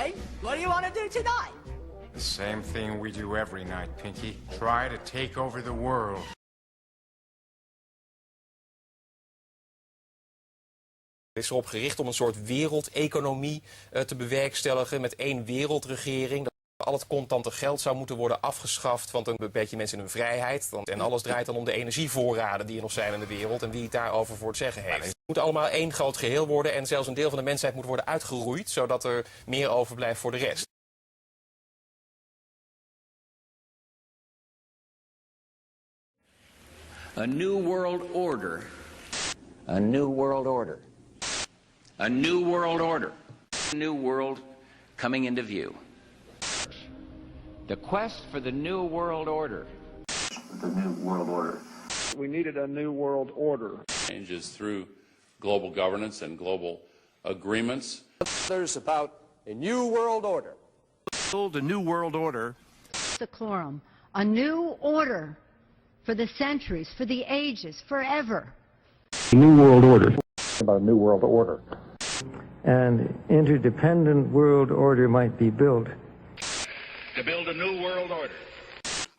Okay, what do you want to do tonight? The same thing we do every night, Pinky. Try to take over the world. Het is erop gericht om een soort wereldeconomie te bewerkstelligen met één wereldregering. Al het contante geld zou moeten worden afgeschaft, want dan beperk je mensen in hun vrijheid. En alles draait dan om de energievoorraden die er nog zijn in de wereld en wie het daarover voor het zeggen heeft. Het moet allemaal één groot geheel worden en zelfs een deel van de mensheid moet worden uitgeroeid, zodat er meer overblijft voor de rest. A new world order. A new world order. A new world order. A new world coming into view. The quest for the new world order. The new world order. We needed a new world order. Changes through global governance and global agreements. There's about a new world order. Build a new world order. The quorum. A new order for the centuries, for the ages, forever. A new world order. About a new world order. An interdependent world order might be built. To build a new world order.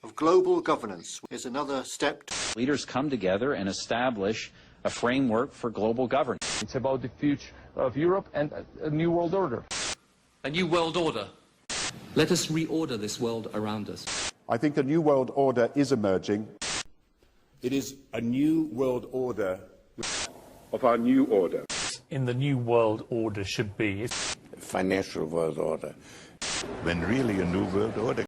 Of global governance is another step. Leaders come together and establish a framework for global governance. It's about the future of Europe and a new world order. A new world order. Let us reorder this world around us. I think a new world order is emerging. It is a new world order of our new order. In the new world order should be financial world order. When really a new world order,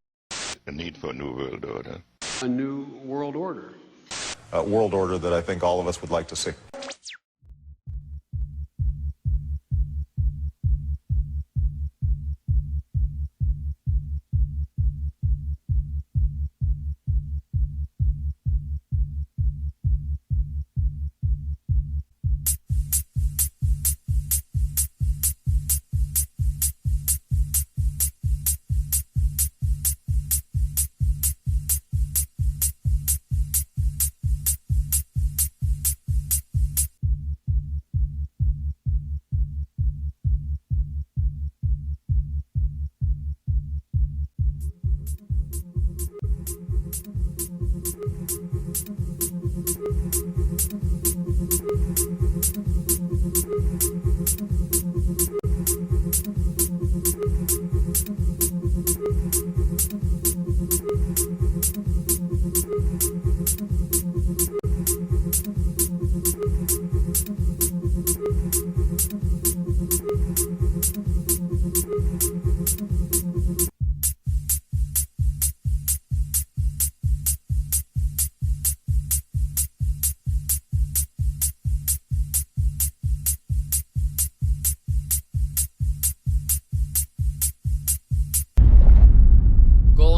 a need for a new world order. A new world order. A world order that I think all of us would like to see.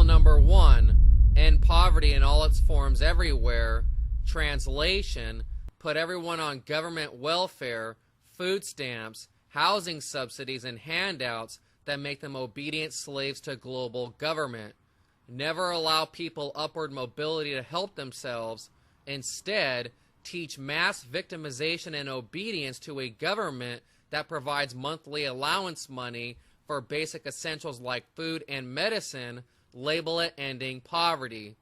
Number 1, end poverty in all its forms everywhere. Translation, put everyone on government welfare, food stamps, housing subsidies, and handouts that make them obedient slaves to global government. Never allow people upward mobility to help themselves. Instead, teach mass victimization and obedience to a government that provides monthly allowance money for basic essentials like food and medicine. Label it ending poverty.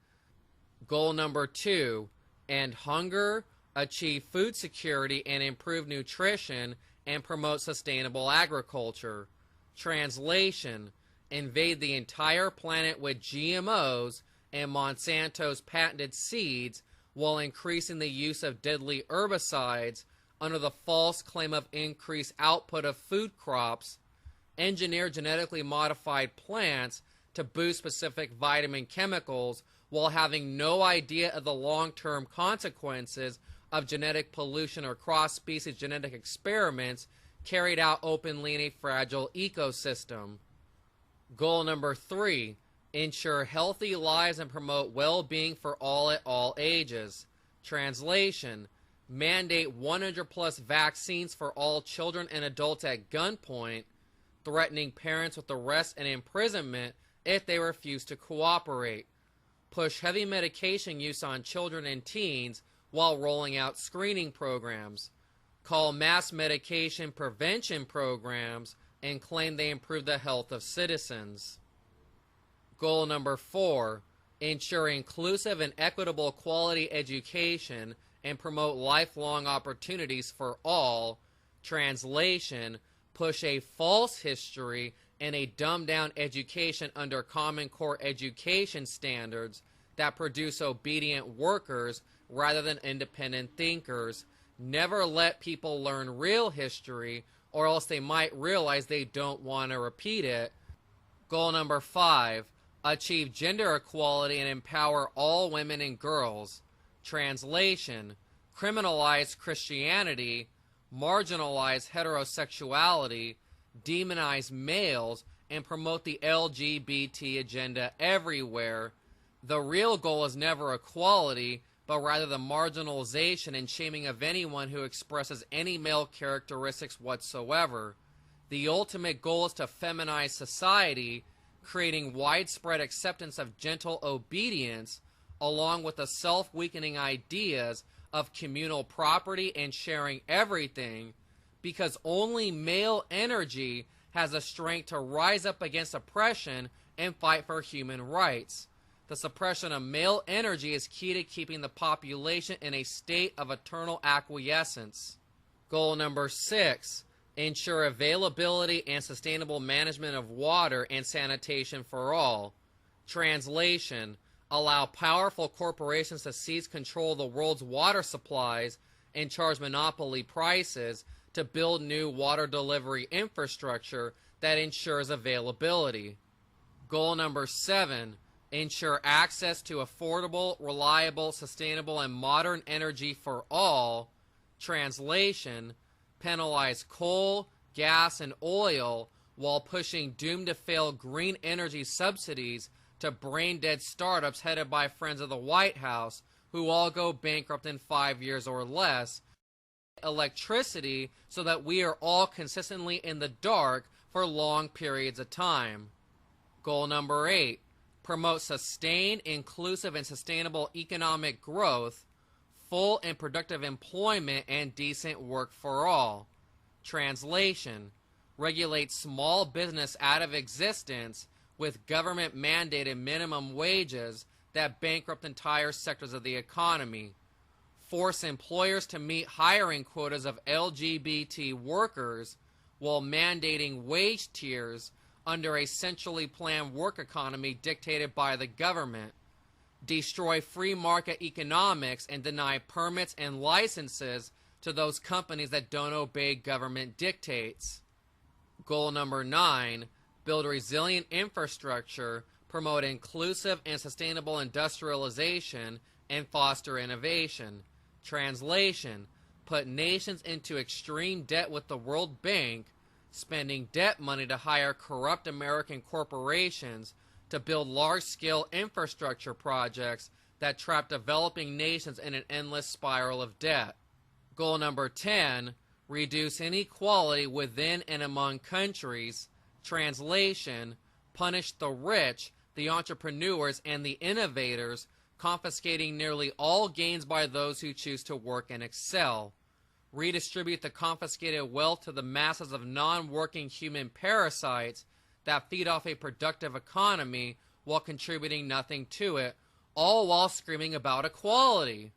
Goal number 2, end hunger, achieve food security and improve nutrition, and promote sustainable agriculture. Translation, invade the entire planet with GMOs and Monsanto's patented seeds while increasing the use of deadly herbicides under the false claim of increased output of food crops, engineer genetically modified plants to boost specific vitamin chemicals while having no idea of the long-term consequences of genetic pollution or cross-species genetic experiments carried out openly in a fragile ecosystem. Goal number 3, ensure healthy lives and promote well-being for all at all ages. Translation, mandate 100+ vaccines for all children and adults at gunpoint, threatening parents with arrest and imprisonment if they refuse to cooperate. Push heavy medication use on children and teens while rolling out screening programs. Call mass medication prevention programs and claim they improve the health of citizens. Goal number 4, ensure inclusive and equitable quality education and promote lifelong opportunities for all. Translation, push a false history and a dumbed-down education under Common Core education standards that produce obedient workers rather than independent thinkers. Never let people learn real history, or else they might realize they don't want to repeat it. Goal number 5, achieve gender equality and empower all women and girls. Translation, criminalize Christianity, marginalize heterosexuality, demonize males, and promote the LGBT agenda everywhere. The real goal is never equality, but rather the marginalization and shaming of anyone who expresses any male characteristics whatsoever. The ultimate goal is to feminize society, creating widespread acceptance of gentle obedience, along with the self-weakening ideas of communal property and sharing everything, because only male energy has the strength to rise up against oppression and fight for human rights. The suppression of male energy is key to keeping the population in a state of eternal acquiescence. Goal number 6, ensure availability and sustainable management of water and sanitation for all. Translation, allow powerful corporations to seize control of the world's water supplies and charge monopoly prices to build new water delivery infrastructure that ensures availability. Goal number 7, ensure access to affordable, reliable, sustainable, and modern energy for all. Translation, penalize coal, gas, and oil while pushing doomed-to-fail green energy subsidies to brain-dead startups headed by friends of the White House who all go bankrupt in 5 years or less. Electricity so that we are all consistently in the dark for long periods of time. Goal number 8, promote sustained, inclusive, and sustainable economic growth, full and productive employment, and decent work for all. Translation, regulate small business out of existence with government-mandated minimum wages that bankrupt entire sectors of the economy. Force employers to meet hiring quotas of LGBT workers while mandating wage tiers under a centrally planned work economy dictated by the government. Destroy free market economics and deny permits and licenses to those companies that don't obey government dictates. Goal number 9, build resilient infrastructure, promote inclusive and sustainable industrialization, and foster innovation. Translation, put nations into extreme debt with the World Bank, spending debt money to hire corrupt American corporations to build large-scale infrastructure projects that trap developing nations in an endless spiral of debt. Goal number 10, reduce inequality within and among countries. Translation, punish the rich, the entrepreneurs, and the innovators, confiscating nearly all gains by those who choose to work and excel. Redistribute the confiscated wealth to the masses of non-working human parasites that feed off a productive economy while contributing nothing to it, all while screaming about equality.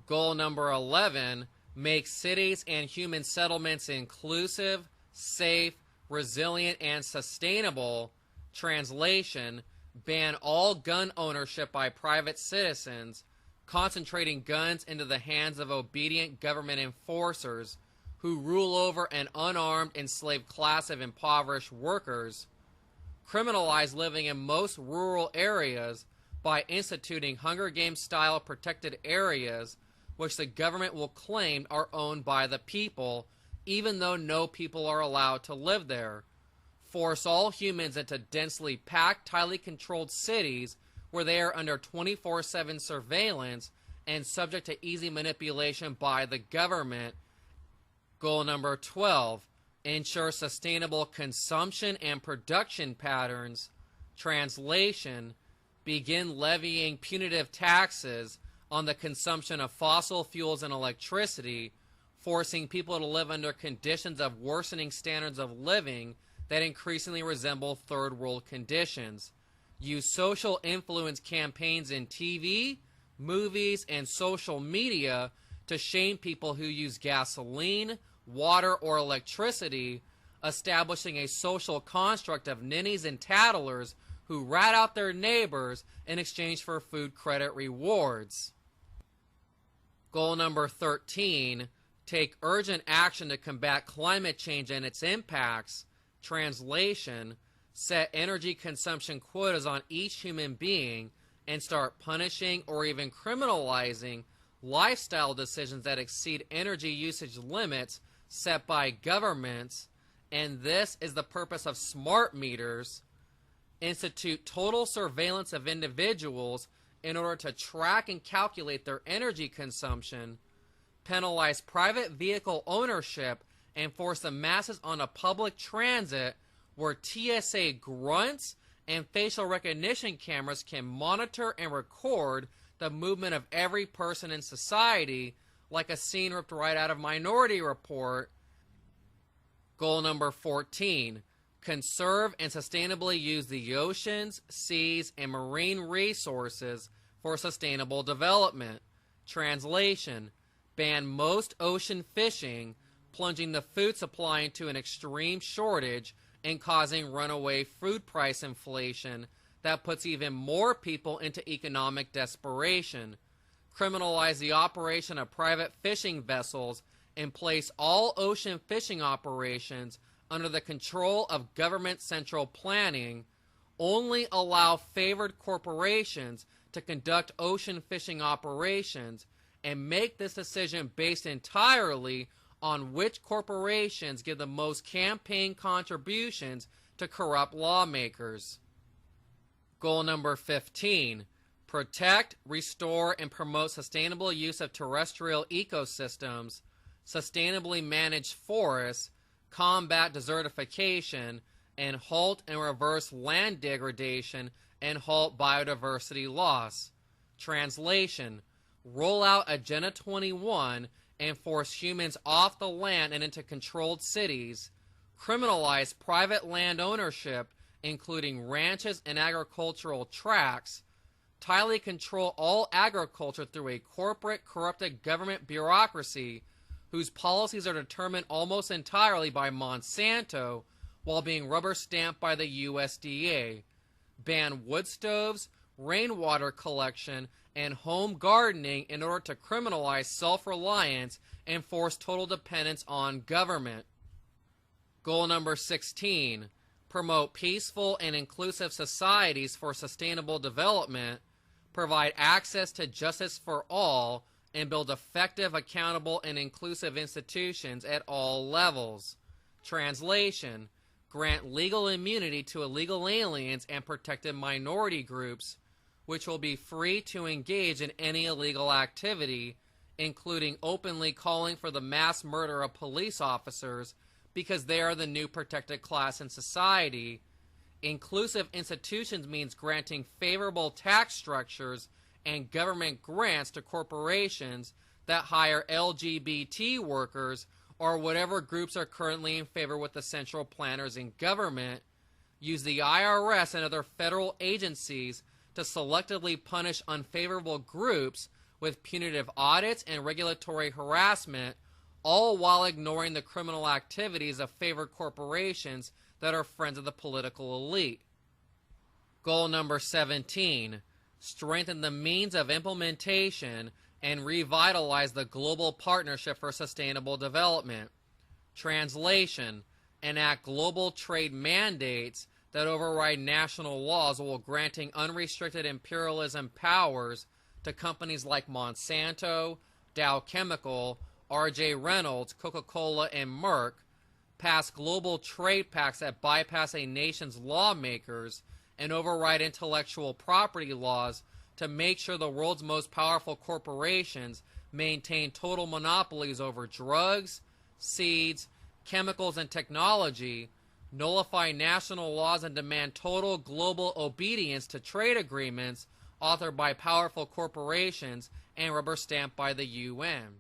Goal number 11, make cities and human settlements inclusive, safe, resilient, and sustainable. Translation, ban all gun ownership by private citizens, concentrating guns into the hands of obedient government enforcers who rule over an unarmed, enslaved class of impoverished workers. Criminalize living in most rural areas by instituting Hunger Games-style protected areas which the government will claim are owned by the people, even though no people are allowed to live there. Force all humans into densely packed, tightly controlled cities where they are under 24/7 surveillance and subject to easy manipulation by the government. Goal number 12, ensure sustainable consumption and production patterns. Translation, begin levying punitive taxes on the consumption of fossil fuels and electricity, forcing people to live under conditions of worsening standards of living that increasingly resemble third world conditions. Use social influence campaigns in TV, movies, and social media to shame people who use gasoline, water, or electricity, establishing a social construct of ninnies and tattlers who rat out their neighbors in exchange for food credit rewards. Goal number 13, take urgent action to combat climate change and its impacts. Translation, set energy consumption quotas on each human being and start punishing or even criminalizing lifestyle decisions that exceed energy usage limits set by governments, and this is the purpose of smart meters. Institute total surveillance of individuals in order to track and calculate their energy consumption, penalize private vehicle ownership, and force the masses onto public transit where TSA grunts and facial recognition cameras can monitor and record the movement of every person in society, like a scene ripped right out of Minority Report. Goal number 14, conserve and sustainably use the oceans, seas, and marine resources for sustainable development. Translation, ban most ocean fishing, plunging the food supply into an extreme shortage and causing runaway food price inflation that puts even more people into economic desperation. Criminalize the operation of private fishing vessels and place all ocean fishing operations under the control of government central planning. Only allow favored corporations to conduct ocean fishing operations, and make this decision based entirely on which corporations give the most campaign contributions to corrupt lawmakers. Goal number 15, protect, restore, and promote sustainable use of terrestrial ecosystems, sustainably manage forests, combat desertification, and halt and reverse land degradation and halt biodiversity loss. Translation, roll out Agenda 21 and force humans off the land and into controlled cities, criminalize private land ownership, including ranches and agricultural tracts, tightly control all agriculture through a corporate, corrupted government bureaucracy whose policies are determined almost entirely by Monsanto while being rubber-stamped by the USDA, ban wood stoves, rainwater collection, and home gardening in order to criminalize self-reliance and force total dependence on government. Goal number 16, promote peaceful and inclusive societies for sustainable development, provide access to justice for all, and build effective, accountable, and inclusive institutions at all levels. Translation, grant legal immunity to illegal aliens and protected minority groups, which will be free to engage in any illegal activity, including openly calling for the mass murder of police officers because they are the new protected class in society. Inclusive institutions means granting favorable tax structures and government grants to corporations that hire LGBT workers or whatever groups are currently in favor with the central planners in government, use the IRS and other federal agencies to selectively punish unfavorable groups with punitive audits and regulatory harassment, all while ignoring the criminal activities of favored corporations that are friends of the political elite. Goal number 17, strengthen the means of implementation and revitalize the Global Partnership for Sustainable Development. Translation, enact global trade mandates that override national laws while granting unrestricted imperialism powers to companies like Monsanto, Dow Chemical, R.J. Reynolds, Coca-Cola, and Merck, pass global trade pacts that bypass a nation's lawmakers and override intellectual property laws to make sure the world's most powerful corporations maintain total monopolies over drugs, seeds, chemicals, and technology, nullify national laws, and demand total global obedience to trade agreements authored by powerful corporations and rubber stamped by the UN.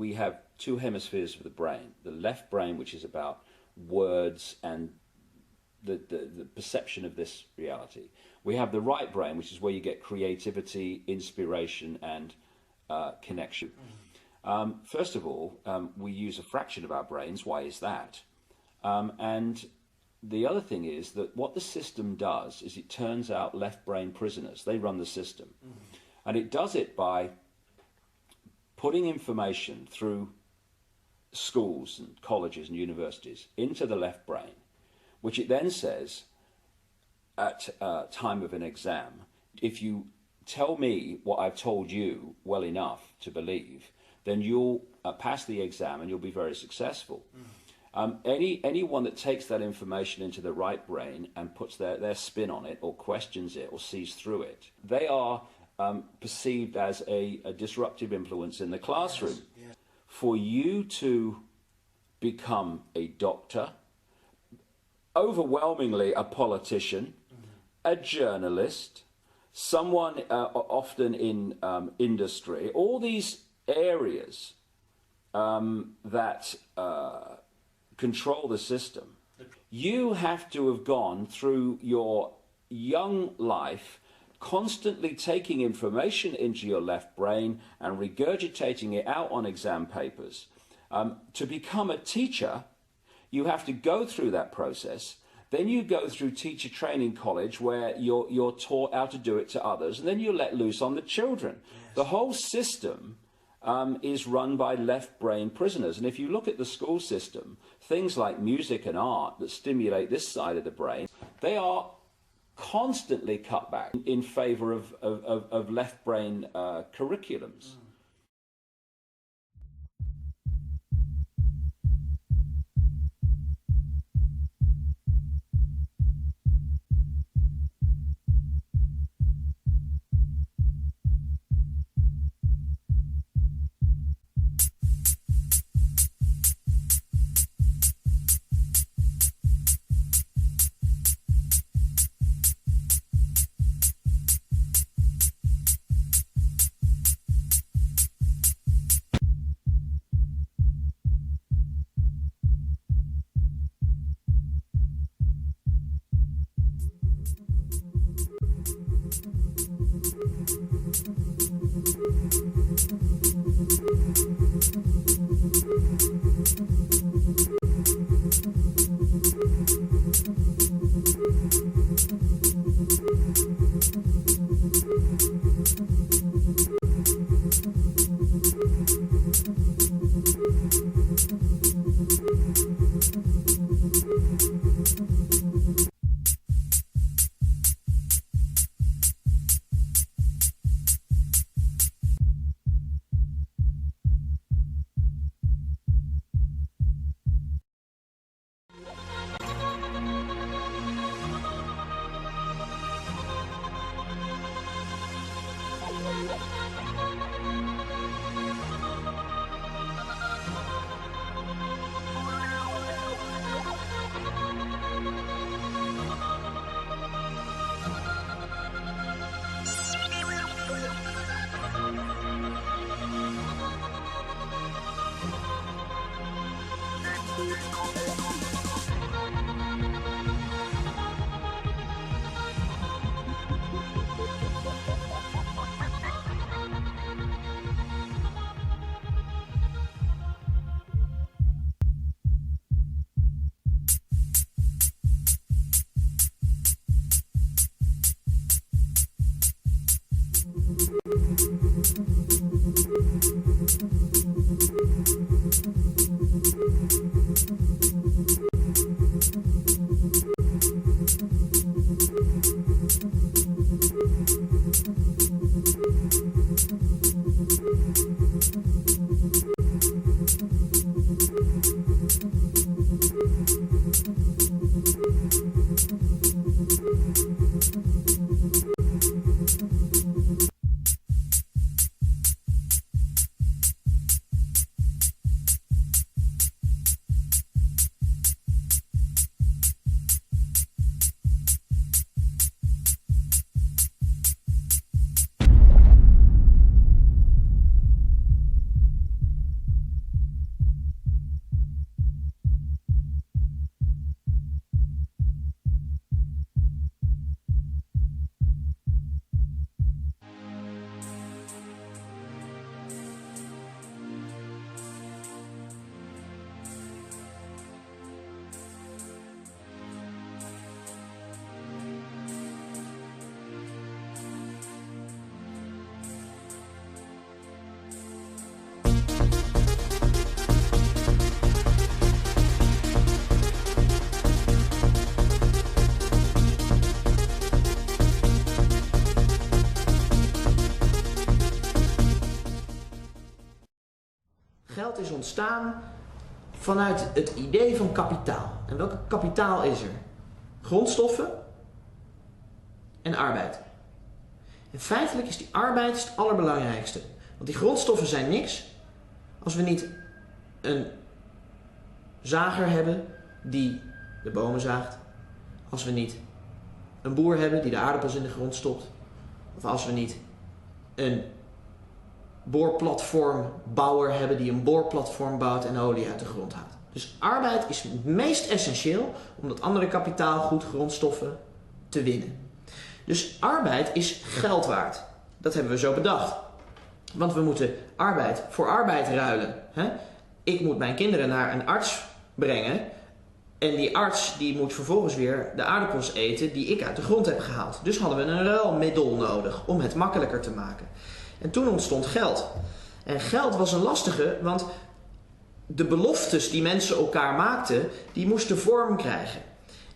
we have two hemispheres of the brain. The left brain, which is about words and the perception of this reality. We have the right brain, which is where you get creativity, inspiration, and connection. First of all, we use a fraction of our brains. Why is that? And the other thing is that what the system does is it turns out left brain prisoners. They run the system. And it does it by putting information through schools and colleges and universities into the left brain, which it then says at time of an exam, if you tell me what I've told you well enough to believe, then you'll pass the exam and you'll be very successful. Anyone that takes that information into the right brain and puts their spin on it or questions it or sees through it, they are perceived as a disruptive influence in the classroom. Yes. Yeah. For you to become a doctor, overwhelmingly a politician, a journalist, someone often in industry, all these areas that control the system, you have to have gone through your young life constantly taking information into your left brain and regurgitating it out on exam papers. To become a teacher, you have to go through that process. Then you go through teacher training college where you're taught how to do it to others, and then you're let loose on the children. Yes. The whole system is run by left brain prisoners. And if you look at the school system, things like music and art that stimulate this side of the brain, they are constantly cut back in favor of left brain curriculums. Geld is ontstaan vanuit het idee van kapitaal. En welk kapitaal is er? Grondstoffen en arbeid. En feitelijk is die arbeid het allerbelangrijkste. Want die grondstoffen zijn niks als we niet een zager hebben die de bomen zaagt. Als we niet een boer hebben die de aardappels in de grond stopt. Of als we niet een boorplatformbouwer hebben die een boorplatform bouwt en olie uit de grond haalt. Dus arbeid is het meest essentieel om dat andere kapitaalgoed, grondstoffen, te winnen. Dus arbeid is geld waard. Dat hebben we zo bedacht. Want we moeten arbeid voor arbeid ruilen. Hè? Ik moet mijn kinderen naar een arts brengen. En die arts die moet vervolgens weer de aardappels eten die ik uit de grond heb gehaald. Dus hadden we een ruilmiddel nodig om het makkelijker te maken. En toen ontstond geld. En geld was een lastige, want de beloftes die mensen elkaar maakten, die moesten vorm krijgen.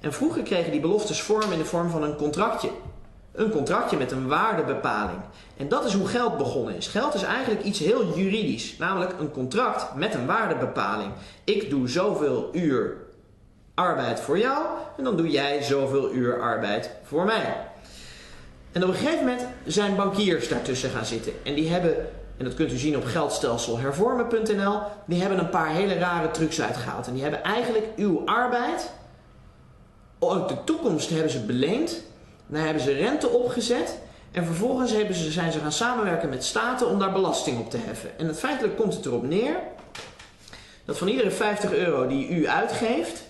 En vroeger kregen die beloftes vorm in de vorm van een contractje. Een contractje met een waardebepaling. En dat is hoe geld begonnen is. Geld is eigenlijk iets heel juridisch. Namelijk een contract met een waardebepaling. Ik doe zoveel uur arbeid voor jou en dan doe jij zoveel uur arbeid voor mij. En op een gegeven moment zijn bankiers daartussen gaan zitten. En die hebben, en dat kunt u zien op geldstelselhervormen.nl, die hebben een paar hele rare trucs uitgehaald. En die hebben eigenlijk uw arbeid, ook de toekomst hebben ze beleend. Dan hebben ze rente opgezet. En vervolgens zijn ze gaan samenwerken met staten om daar belasting op te heffen. En feitelijk komt het erop neer dat van iedere €50 die u uitgeeft,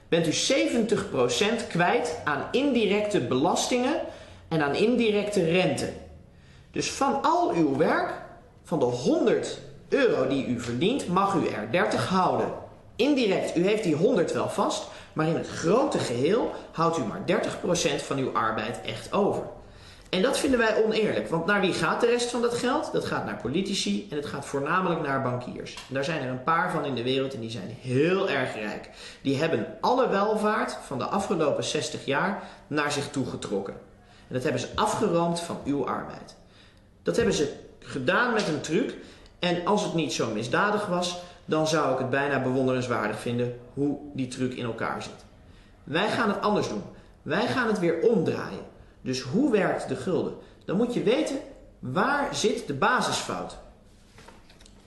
bent u 70% kwijt aan indirecte belastingen en aan indirecte rente. Dus van al uw werk, van de €100 die u verdient, mag u er 30 houden. Indirect, u heeft die 100 wel vast, maar in het grote geheel houdt u maar 30% van uw arbeid echt over. En dat vinden wij oneerlijk, want naar wie gaat de rest van dat geld? Dat gaat naar politici en het gaat voornamelijk naar bankiers. En daar zijn er een paar van in de wereld en die zijn heel erg rijk. Die hebben alle welvaart van de afgelopen 60 jaar naar zich toe getrokken. En dat hebben ze afgeroomd van uw arbeid. Dat hebben ze gedaan met een truc. En als het niet zo misdadig was, dan zou ik het bijna bewonderenswaardig vinden hoe die truc in elkaar zit. Wij gaan het anders doen. Wij gaan het weer omdraaien. Dus hoe werkt de gulden? Dan moet je weten, waar zit de basisfout?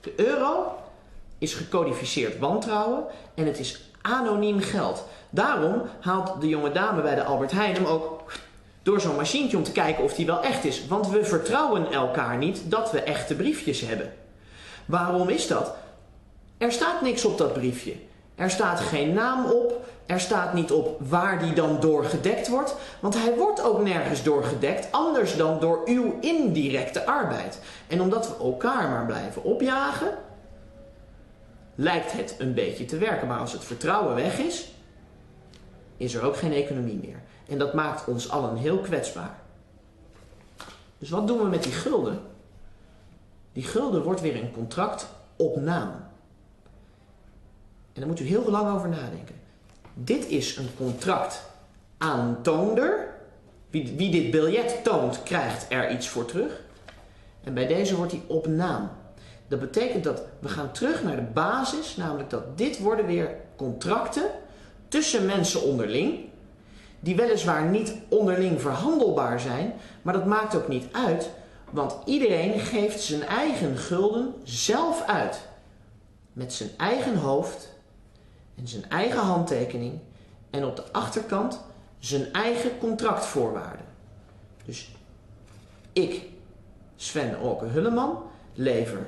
De euro is gecodificeerd wantrouwen en het is anoniem geld. Daarom haalt de jonge dame bij de Albert Heijn hem ook door zo'n machientje om te kijken of die wel echt is. Want we vertrouwen elkaar niet dat we echte briefjes hebben. Waarom is dat? Er staat niks op dat briefje. Er staat geen naam op. Er staat niet op waar die dan door gedekt wordt. Want hij wordt ook nergens door gedekt, anders dan door uw indirecte arbeid. En omdat we elkaar maar blijven opjagen, lijkt het een beetje te werken. Maar als het vertrouwen weg is, is er ook geen economie meer. En dat maakt ons allen heel kwetsbaar. Dus wat doen we met die gulden? Die gulden wordt weer een contract op naam. En daar moet u heel lang over nadenken. Dit is een contract aantoonder. Wie dit biljet toont, krijgt er iets voor terug. En bij deze wordt die op naam. Dat betekent dat we gaan terug naar de basis, namelijk dat dit worden weer contracten tussen mensen onderling, die weliswaar niet onderling verhandelbaar zijn, maar dat maakt ook niet uit, want iedereen geeft zijn eigen gulden zelf uit. Met zijn eigen hoofd en zijn eigen handtekening en op de achterkant zijn eigen contractvoorwaarden. Dus ik, Sven Hulleman, lever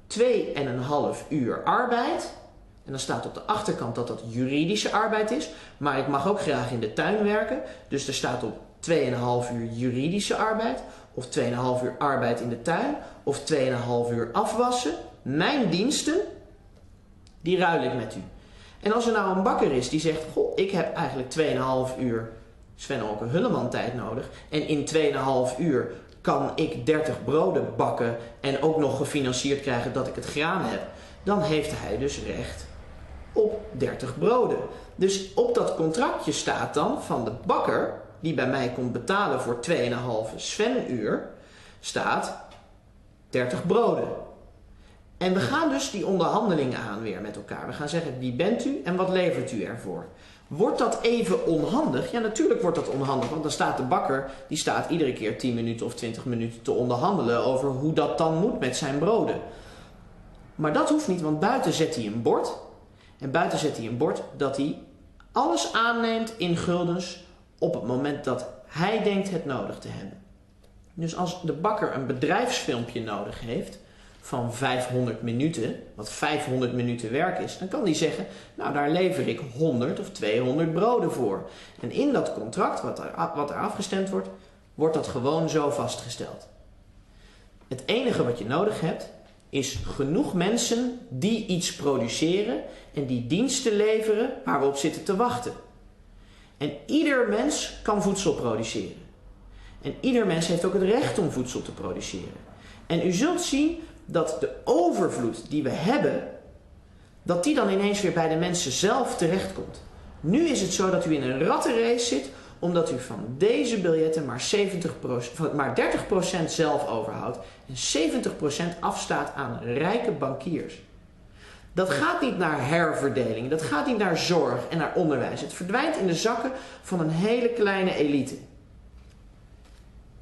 2,5 uur arbeid. En dan staat op de achterkant dat dat juridische arbeid is. Maar ik mag ook graag in de tuin werken. Dus er staat op 2,5 uur juridische arbeid. Of 2,5 uur arbeid in de tuin. Of 2,5 uur afwassen. Mijn diensten, die ruil ik met u. En als er nou een bakker is die zegt, goh, ik heb eigenlijk 2,5 uur Sven Hulleman tijd nodig. En in 2,5 uur kan ik 30 broden bakken en ook nog gefinancierd krijgen dat ik het graan heb. Dan heeft hij dus recht op 30 broden. Dus op dat contractje staat dan van de bakker, die bij mij komt betalen voor 2,5 Sven-uur, staat 30 broden. En we gaan dus die onderhandelingen aan weer met elkaar. We gaan zeggen, wie bent u en wat levert u ervoor? Wordt dat even onhandig? Ja, natuurlijk wordt dat onhandig, want dan staat de bakker, die staat iedere keer 10 minuten of 20 minuten te onderhandelen over hoe dat dan moet met zijn broden. Maar dat hoeft niet, want buiten zet hij een bord. En buiten zet hij een bord dat hij alles aanneemt in guldens op het moment dat hij denkt het nodig te hebben. Dus als de bakker een bedrijfsfilmpje nodig heeft van 500 minuten, wat 500 minuten werk is, dan kan hij zeggen, nou daar lever ik 100 of 200 broden voor. En in dat contract, wat er afgestemd wordt, wordt dat gewoon zo vastgesteld. Het enige wat je nodig hebt, is genoeg mensen die iets produceren en die diensten leveren waar we op zitten te wachten. En ieder mens kan voedsel produceren. En ieder mens heeft ook het recht om voedsel te produceren. En u zult zien dat de overvloed die we hebben, dat die dan ineens weer bij de mensen zelf terechtkomt. Nu is het zo dat u in een rattenrace zit, omdat u van deze biljetten maar 30% zelf overhoudt en 70% afstaat aan rijke bankiers. Dat gaat niet naar herverdeling, dat gaat niet naar zorg en naar onderwijs. Het verdwijnt in de zakken van een hele kleine elite.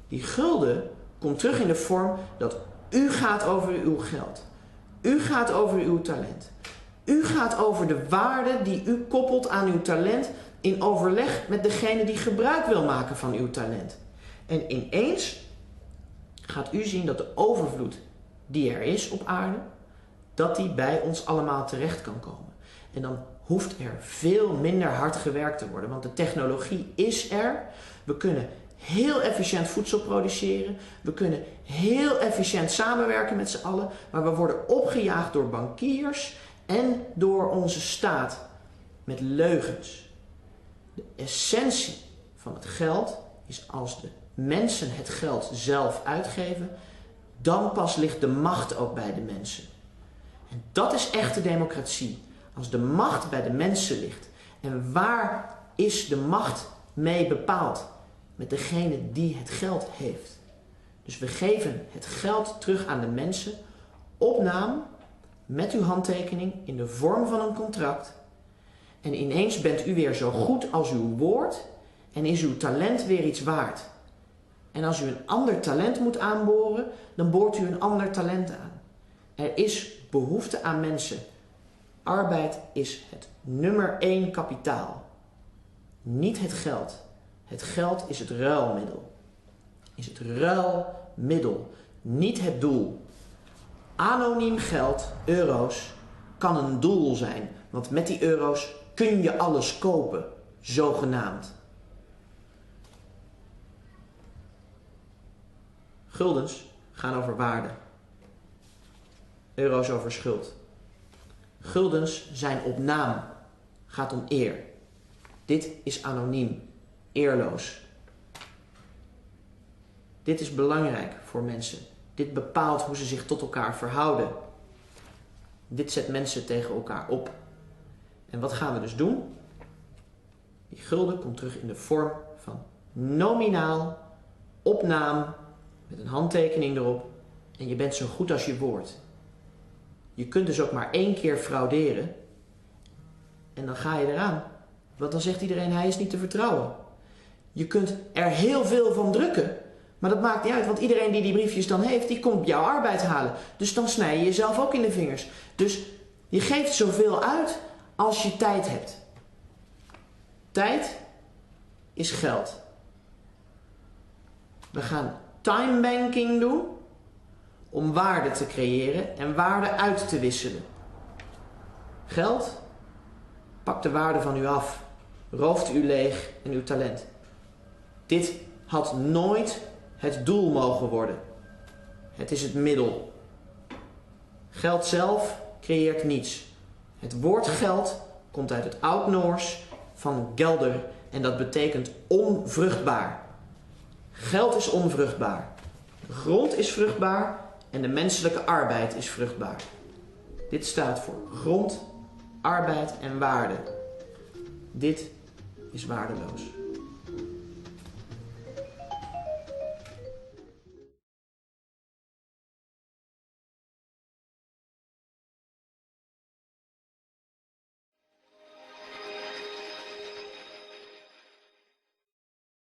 Die gulden komt terug in de vorm dat u gaat over uw geld. U gaat over uw talent. U gaat over de waarde die u koppelt aan uw talent in overleg met degene die gebruik wil maken van uw talent. En ineens gaat u zien dat de overvloed die er is op aarde, dat die bij ons allemaal terecht kan komen. En dan hoeft er veel minder hard gewerkt te worden, want de technologie is er. We kunnen heel efficiënt voedsel produceren. We kunnen heel efficiënt samenwerken met z'n allen, maar we worden opgejaagd door bankiers en door onze staat met leugens. De essentie van het geld is als de mensen het geld zelf uitgeven, dan pas ligt de macht ook bij de mensen. En dat is echte democratie. Als de macht bij de mensen ligt. En waar is de macht mee bepaald? Met degene die het geld heeft. Dus we geven het geld terug aan de mensen op naam, met uw handtekening, in de vorm van een contract. En ineens bent u weer zo goed als uw woord en is uw talent weer iets waard. En als u een ander talent moet aanboren, dan boort u een ander talent aan. Er is behoefte aan mensen. Arbeid is het nummer 1 kapitaal. Niet het geld. Het geld is het ruilmiddel. Is het ruilmiddel, niet het doel. Anoniem geld, euro's, kan een doel zijn. Want met die euro's kun je alles kopen, zogenaamd. Guldens gaan over waarde. Euro's over schuld. Guldens zijn op naam. Gaat om eer. Dit is anoniem. Eerloos. Dit is belangrijk voor mensen. Dit bepaalt hoe ze zich tot elkaar verhouden. Dit zet mensen tegen elkaar op. En wat gaan we dus doen? Die gulden komt terug in de vorm van nominaal, op naam, met een handtekening erop. En je bent zo goed als je woord. Je kunt dus ook maar 1 keer frauderen. En dan ga je eraan. Want dan zegt iedereen, hij is niet te vertrouwen. Je kunt er heel veel van drukken. Maar dat maakt niet uit, want iedereen die die briefjes dan heeft, die komt jouw arbeid halen. Dus dan snij je jezelf ook in de vingers. Dus je geeft zoveel uit als je tijd hebt. Tijd is geld. We gaan timebanking doen om waarde te creëren en waarde uit te wisselen. Geld pakt de waarde van u af, rooft u leeg en uw talent. Dit had nooit het doel mogen worden. Het is het middel. Geld zelf creëert niets. Het woord geld komt uit het Oud-Noors van gelder en dat betekent onvruchtbaar. Geld is onvruchtbaar. De grond is vruchtbaar en de menselijke arbeid is vruchtbaar. Dit staat voor grond, arbeid en waarde. Dit is waardeloos.